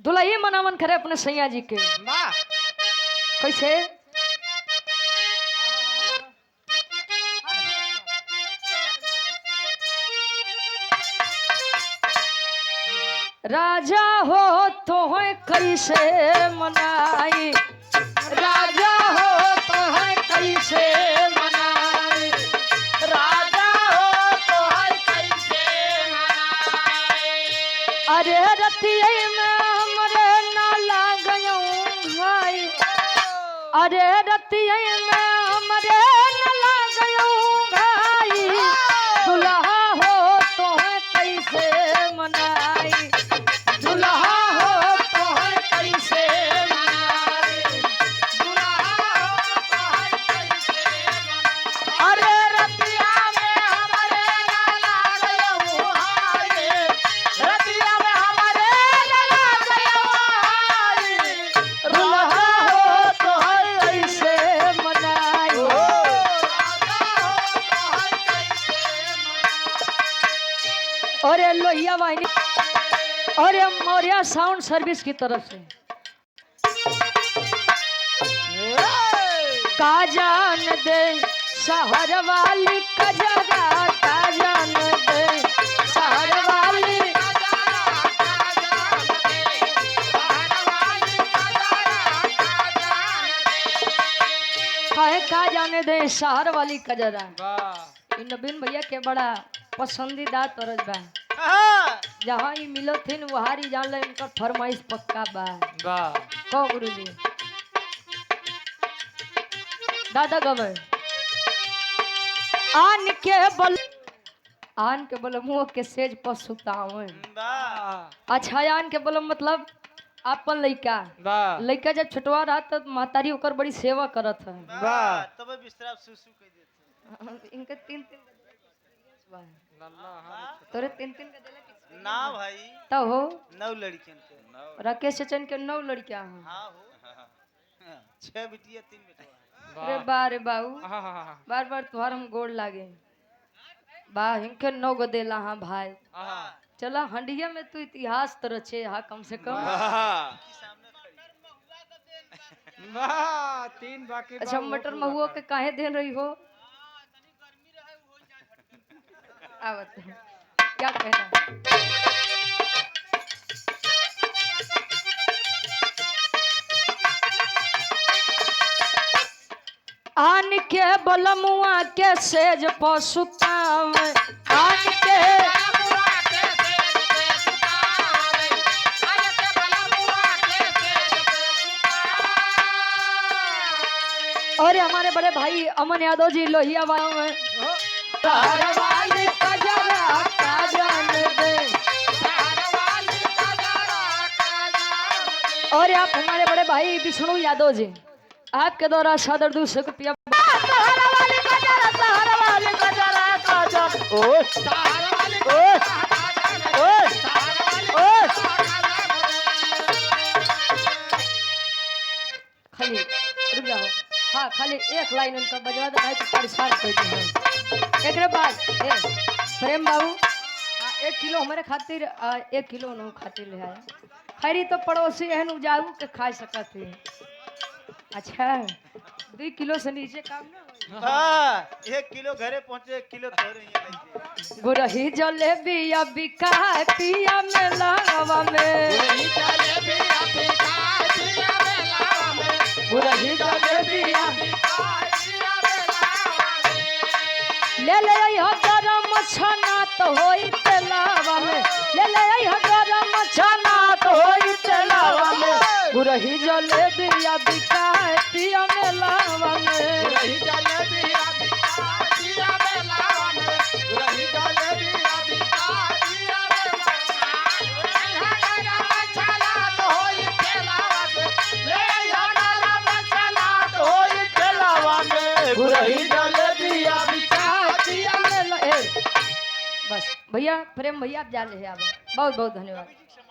दुल्ही मनावन करे अपने सैया जी के कैसे राजा हो तो है कैसे मनाई राजा हो तो है कैसे मनाई राजा हो तो है कैसे मनाई अरे रतिया में हमरे ना लागयो भाई अरे रतिया में हमरे ना लागयो भाई दुल्हा हो तो है कैसे मनाई और लोहिया वाहिनी और मौर्या साउंड सर्विस की तरफ से का जान दे शहर वाली कजरा का जान दे शहर वाली का जाने दे शहर वाली कजरा नवीन भैया के बड़ा पसंदीदा तरज बा जहाँ ही मिलो थे वहां ही जान ले इनका फरमाइश पक्का बा को गुरुजी दादा गवे आन के बल मुंह के सेज पर सुतावे अच्छा आन के बल मतलब अपन लइका जब छोटवा रहा तो महतारी ओकर बड़ी सेवा करत है तब बिस्तरा सुसु कह देते इनके तीन तोरे तीन का देला ना भाई तो हो 9 लड़कियन के राकेश चचन के 9 लड़कियां हैं हां हो 6 बिटिया 3 बेटा अरे बारे बाऊ बार बार तुहार हम गोड़ लागे बा इनके 9 गो देला हां भाई चला हंडिया में तू इतिहास तो रचे हा कम से कम तीन बाकी अच्छा मटर महुआ के काहे दे रही हो आवत क्या कहना आन के बलमुआ के सेज पसुताव आन के और हमारे बड़े भाई अमन यादव जी लोहिया वाले और आप हमारे बड़े भाई विष्णु यादव जी आपके द्वारा सादर 200 रुपया खाली रुक जाओ हाँ खाली एक लाइन उनका बजवा दे तो परेशान कर दी एक बाद प्रेम बाबू 1 किलो हमारे खातिर 1 किलो न खातिर ले आया खैरी तो पड़ोसी एहन उपजाऊ के खा सकत है अच्छा 2 किलो से नीचे काम ना हां 1 किलो घरे पहुंचे 1 किलो थोड़े ही गुरही जलेबी अभी का पिया में लावा में गुरही जलेबी अभी का पिया में लावा में गुरही जलेबी अभी का पिया में लावा में ले ले हो गरम छना तो होई तेलावा में ले ले हो गरम छना तो होई तेलावा में गुरही जलेबी अभी का पिया में लावा में गुरही जलेबी अभी का पिया में लावा में गुरही जलेबी अभी का पिया में लावा में छना तो होई तेलावा में ले हो गरम छना तो होई तेलावा में गुरही जलेबी अभी का पिया में बस भैया प्रेम भैया आप जा ले बहुत बहुत धन्यवाद।